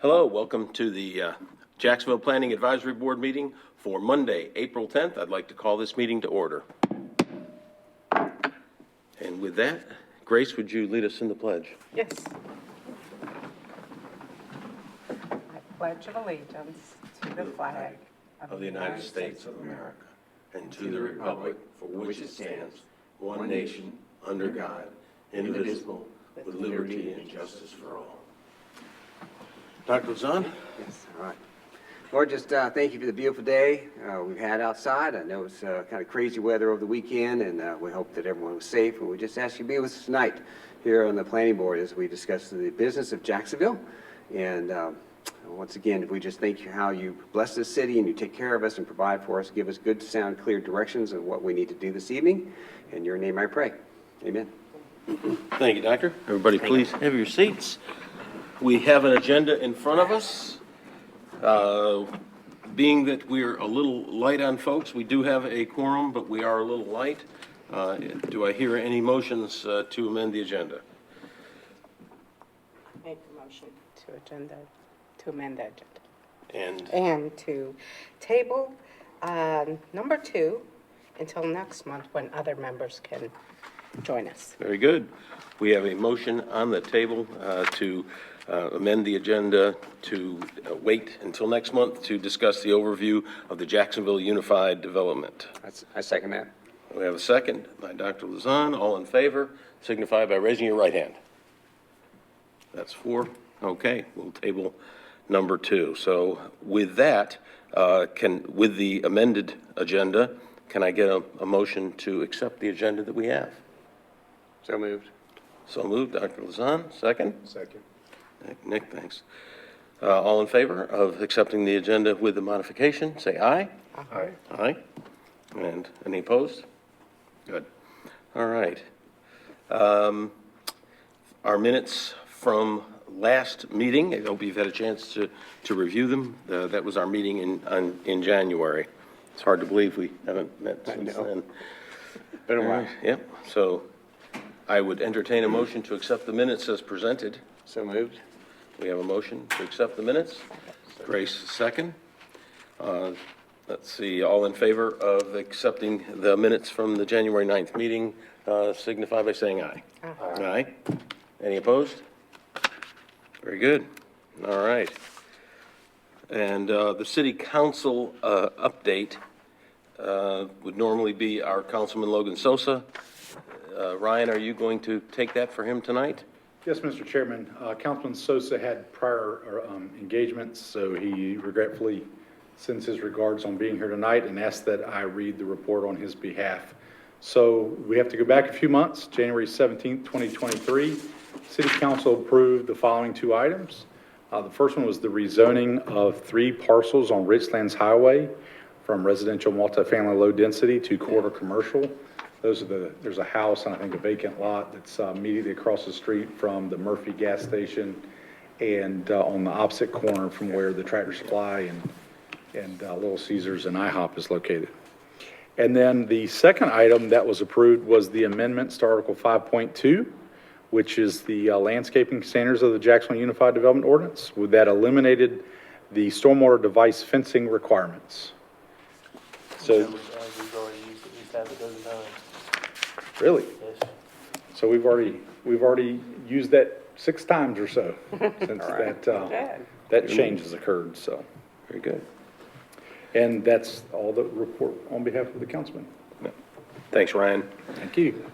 Hello, welcome to the Jacksonville Planning Advisory Board meeting for Monday, April 10th. I'd like to call this meeting to order. And with that, Grace, would you lead us in the pledge? Yes. I pledge of allegiance to the flag Of the United States of America and to the republic for which it stands, one nation, under God, indivisible, with liberty and justice for all. Dr. Lazan? Yes, all right. Lord, just thank you for the beautiful day we've had outside. I know it's kind of crazy weather over the weekend, and we hope that everyone was safe. And we just ask you to be with us tonight here on the planning board as we discuss the business of Jacksonville. And once again, we just thank you how you bless this city and you take care of us and provide for us, give us good, sound, clear directions of what we need to do this evening. In your name I pray. Amen. Thank you, Doctor. Everybody, please have your seats. We have an agenda in front of us. Being that we're a little light on folks, we do have a quorum, but we are a little light. Do I hear any motions to amend the agenda? Make a motion to amend the agenda. And to table number 2 until next month when other members can join us. very good. We have a motion on the table to amend the agenda to wait until next month to discuss the overview of the Jacksonville Unified Development. I second that. We have a second by Dr. Lazan. All in favor, signify by raising your right hand. That's 4. Okay, we'll table number 2. So with that, with the amended agenda, can I get a motion to accept the agenda that we have? So moved. So moved, Dr. Lazan. Second? Second. Nick, thanks. All in favor of accepting the agenda with the modification, say aye. Aye. Aye. And any opposed? Good. All right. Our minutes from last meeting, I hope you've had a chance to review them. That was our meeting in January. It's hard to believe we haven't met since then. Been a while. Yep. So I would entertain a motion to accept the minutes as presented. So moved. We have a motion to accept the minutes. Grace, second. Let's see, all in favor of accepting the minutes from the January 9th meeting, signify by saying aye. Aye. Aye. Any opposed? Very good. All right. And the city council update would normally be our Councilman Logan Sosa. Ryan, are you going to take that for him tonight? Yes, Mr. Chairman. Councilman Sosa had prior engagements, so he regretfully sends his regards on being here tonight and asks that I read the report on his behalf. So we have to go back a few months. January 17th, 2023, City Council approved the following 2 items. The first one was the rezoning of 3 parcels on Richlands Highway from residential multifamily low density to quarter commercial. There's a house and I think a vacant lot that's immediately across the street from the Murphy gas station and on the opposite corner from where the Tractor Supply and Little Caesars and IHOP is located. And then the second item that was approved was the amendments to Article 5.2, which is the landscaping standards of the Jacksonville Unified Development Ordinance. That eliminated the stormwater device fencing requirements. So, we've already used at least half a dozen times. really? Yes. So we've already used that 6 times or so since that change has occurred, so. Very good. And that's all the report on behalf of the councilman. Thanks, Ryan. Thank you.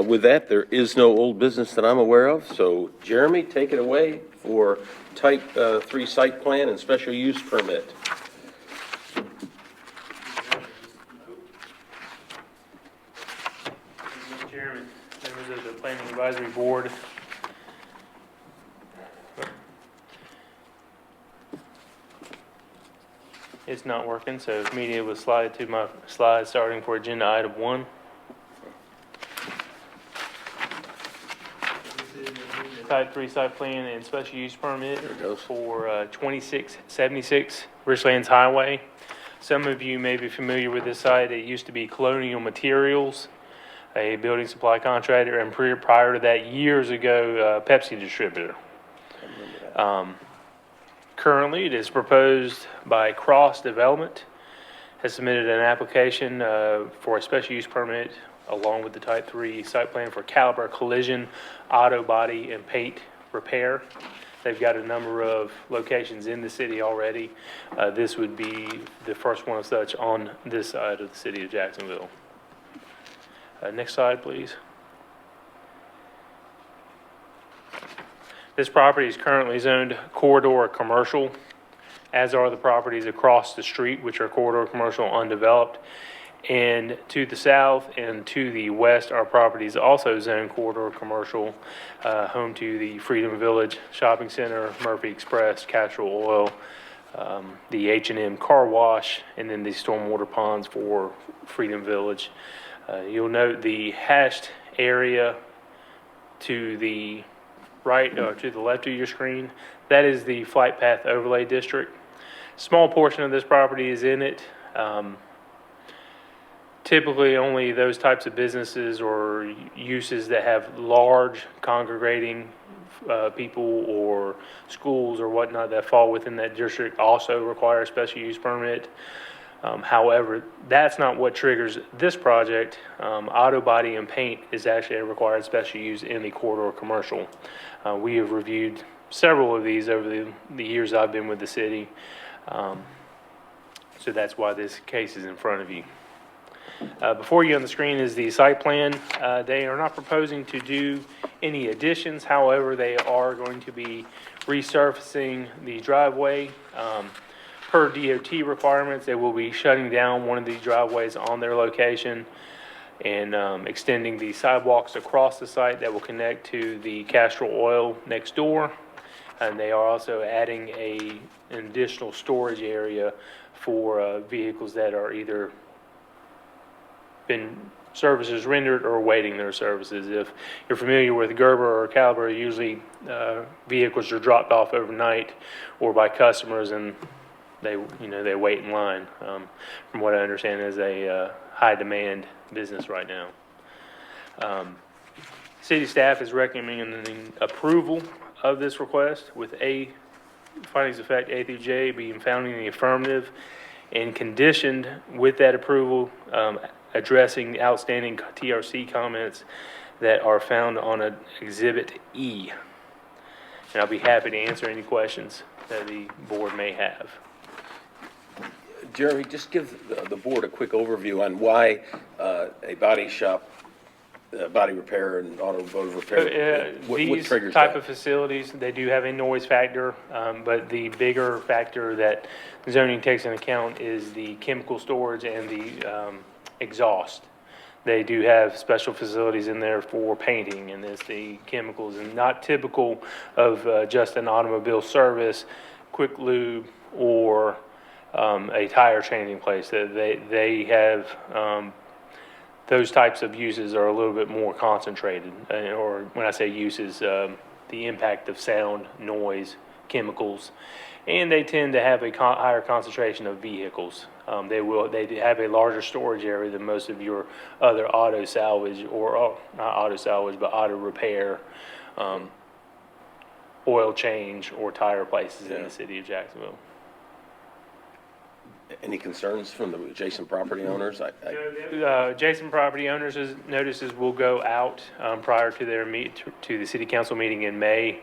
With that, there is no old business that I'm aware of. So Jeremy, take it away for type 3 site plan and special use permit. Mr. Chairman, members of the Planning Advisory Board. It's not working, so media will slide to my slide starting for agenda item 1. Type 3 site plan and special use permit for 2676 Richlands Highway. Some of you may be familiar with this site. It used to be Colonial Materials, a building supply contractor, and prior to that, years ago, Pepsi distributor. Currently, it is proposed by Cross Development, has submitted an application for a special use permit along with the type 3 site plan for Caliber Collision, Auto Body, and Paint Repair. They've got a number of locations in the city already. This would be the first one of such on this side of the city of Jacksonville. Next slide, please. This property is currently zoned corridor commercial, as are the properties across the street, which are corridor commercial undeveloped. And to the south and to the west are properties also zoned corridor commercial, home to the Freedom Village Shopping Center, Murphy Express, Castrol Oil, the H&M Car Wash, and then the stormwater ponds for Freedom Village. You'll note the hashed area to the right, or to the left of your screen. That is the Flight Path Overlay District. Small portion of this property is in it. Typically, only those types of businesses or uses that have large congregating people or schools or whatnot that fall within that district also require a special use permit. However, that's not what triggers this project. Auto body and paint is actually a required special use in the corridor commercial. We have reviewed several of these over the years I've been with the city. So that's why this case is in front of you. Before you on the screen is the site plan. They are not proposing to do any additions. However, they are going to be resurfacing the driveway. Per DOT requirements, they will be shutting down one of these driveways on their location and extending the sidewalks across the site that will connect to the Castrol Oil next door. And they are also adding an additional storage area for vehicles that are either been services rendered or awaiting their services. If you're familiar with Gerber or Caliber, usually vehicles are dropped off overnight or by customers, and they wait in line. From what I understand, is a high demand business right now. City staff is recommending approval of this request with findings of fact A through J being found in the affirmative, and conditioned with that approval, addressing the outstanding TRC comments that are found on Exhibit E. And I'll be happy to answer any questions that the board may have. Jeremy, just give the board a quick overview on why a body shop, body repair and automotive repair, what These triggers type that? of facilities, they do have a noise factor, but the bigger factor that zoning takes into account is the chemical storage and the exhaust. They do have special facilities in there for painting, and it's the chemicals, and not typical of just an automobile service, quick lube, or a tire changing place. They have those types of uses are a little bit more concentrated, or when I say uses, the impact of sound, noise, chemicals, and they tend to have a higher concentration of vehicles. They have a larger storage area than most of your other auto salvage, or not auto salvage, but auto repair, oil change, or tire places in the city of Jacksonville. Any concerns from the adjacent property owners? Adjacent property owners' notices will go out prior to their to the city council meeting in May.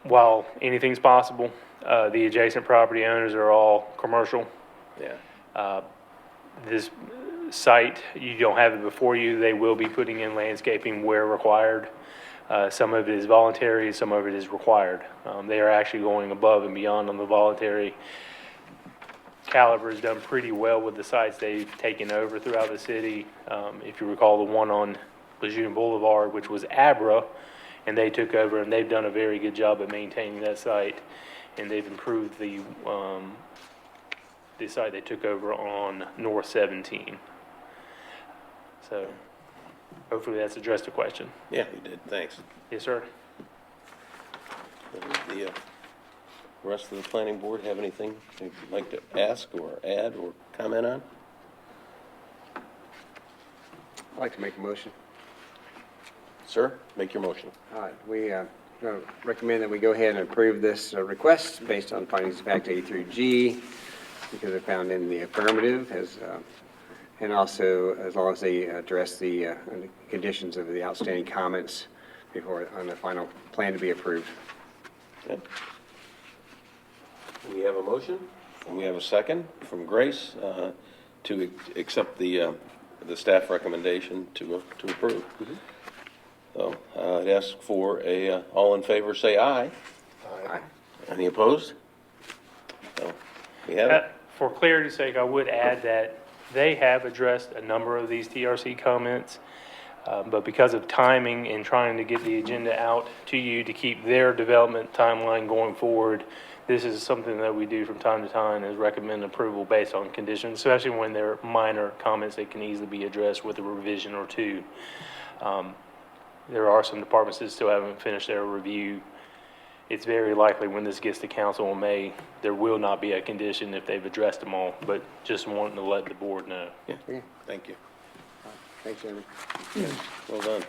While anything's possible, the adjacent property owners are all commercial. Yeah. This site, you don't have it before you. They will be putting in landscaping where required. Some of it is voluntary, some of it is required. They are actually going above and beyond on the voluntary. Caliber has done pretty well with the sites they've taken over throughout the city. If you recall, the one on Lejeune Boulevard, which was Abra, and they took over, and they've done a very good job at maintaining that site, and they've improved the site they took over on North 17. So hopefully that's addressed the question. Yeah, you did. Thanks. Yes, sir. The rest of the planning board have anything they'd like to ask or add or comment on? I'd like to make a motion. Sir, make your motion. All right, we recommend that we go ahead and approve this request based on findings of fact A through G, because they're found in the affirmative, and also as long as they address the conditions of the outstanding comments before on the final plan to be approved. Okay. We have a motion, and we have a second from Grace to accept the staff recommendation to approve. So I'd ask for all in favor, say aye. Aye. Any opposed? So we have it. For clarity's sake, I would add that they have addressed a number of these TRC comments, but because of timing and trying to get the agenda out to you to keep their development timeline going forward, this is something that we do from time to time, is recommend approval based on conditions, especially when they're minor comments that can easily be addressed with a revision or two. There are some departments that still haven't finished their review. It's very likely when this gets to council in May, there will not be a condition if they've addressed them all, but just wanting to let the board know. Yeah, thank you. Thanks, Chairman. Well done.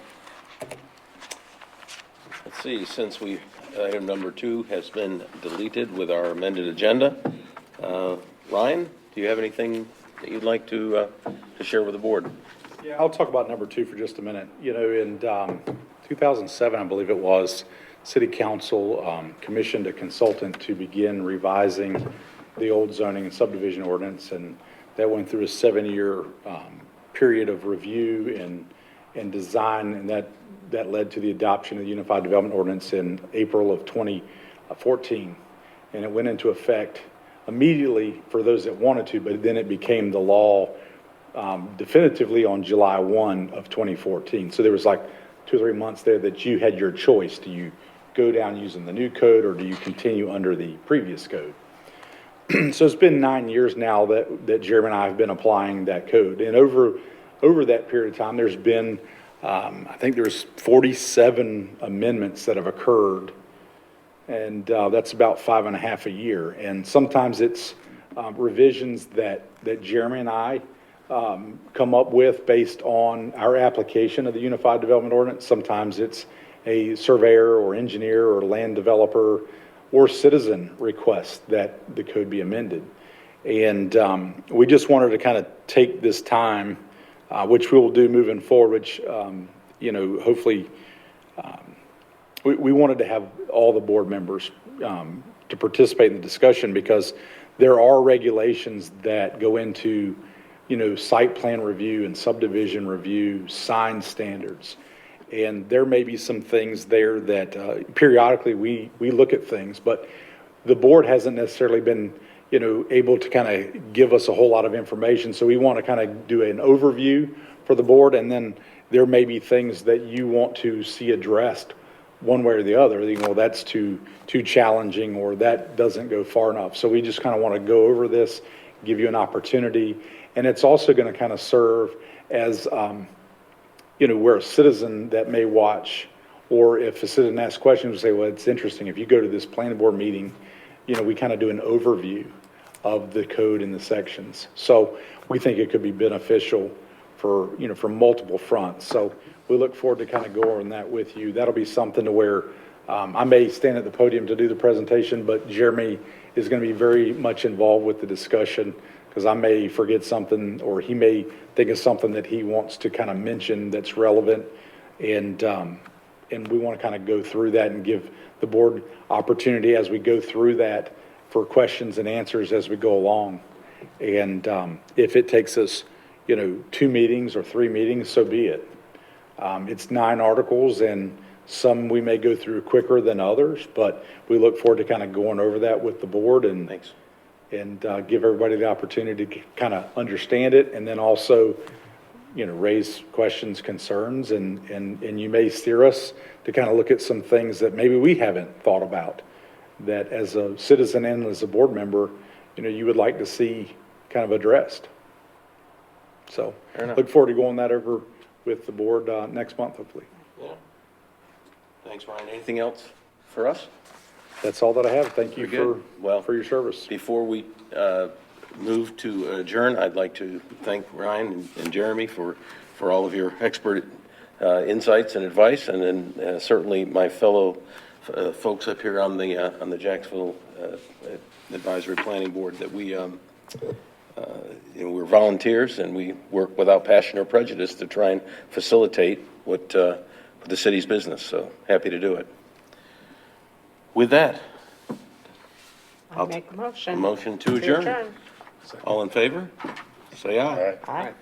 Let's see, since item number 2 has been deleted with our amended agenda, Ryan, do you have anything that you'd like to share with the board? Yeah, I'll talk about number 2 for just a minute. You know, in 2007, I believe it was, City Council commissioned a consultant to begin revising the old zoning and subdivision ordinance, and that went through a 7-year period of review and design, and that led to the adoption of the Unified Development Ordinance in April of 2014. And it went into effect immediately for those that wanted to, but then it became the law definitively on July 1 of 2014. So there was like 2 or 3 months there that you had your choice. Do you go down using the new code, or do you continue under the previous code? So it's been 9 years now that Jeremy and I have been applying that code. And over that period of time, there's been, I think there's 47 amendments that have occurred. And that's about 5.5 a year. And sometimes it's revisions that Jeremy and I come up with based on our application of the Unified Development Ordinance. Sometimes it's a surveyor or engineer or land developer or citizen request that the code be amended. And we just wanted to kind of take this time, which we will do moving forward, which, you know, hopefully we wanted to have all the board members to participate in the discussion, because there are regulations that go into, you know, site plan review and subdivision review, sign standards. And there may be some things there that periodically we look at things, but the board hasn't necessarily been, you know, able to kind of give us a whole lot of information. So we want to kind of do an overview for the board, and then there may be things that you want to see addressed one way or the other. You know, that's too challenging, or that doesn't go far enough. So we just kind of want to go over this, give you an opportunity. And it's also going to kind of serve as, you know, where a citizen that may watch, or if a citizen asks questions, say, well, it's interesting, if you go to this planning board meeting, you know, we kind of do an overview of the code and the sections. So we think it could be beneficial for, you know, from multiple fronts. So we look forward to kind of going on that with you. That'll be something to where I may stand at the podium to do the presentation, but Jeremy is going to be very much involved with the discussion, because I may forget something, or he may think of something that he wants to kind of mention that's relevant. And we want to kind of go through that and give the board opportunity as we go through that for questions and answers as we go along. And if it takes us, you know, 2 meetings or 3 meetings, so be it. It's 9 articles, and some we may go through quicker than others, but we look forward to kind of going over that with the board and Thanks. and give everybody the opportunity to kind of understand it, and then also, you know, raise questions, concerns, and you may steer us to kind of look at some things that maybe we haven't thought about, that as a citizen and as a board member, you know, you would like to see kind of addressed. So Fair enough. look forward to going that over with the board next month, hopefully. Yeah. Thanks, Ryan. Anything else for us? That's all that I have. Thank you Very good. Well, for your service. Before we move to adjourn, I'd like to thank Ryan and Jeremy for all of your expert insights and advice, and then certainly my fellow folks up here on the Jacksonville Advisory Planning Board that we, we're volunteers and we work without passion or prejudice to try and facilitate what the city's business. So happy to do it. With that, I'll make a motion. motion to adjourn. All in favor? Say aye. Aye.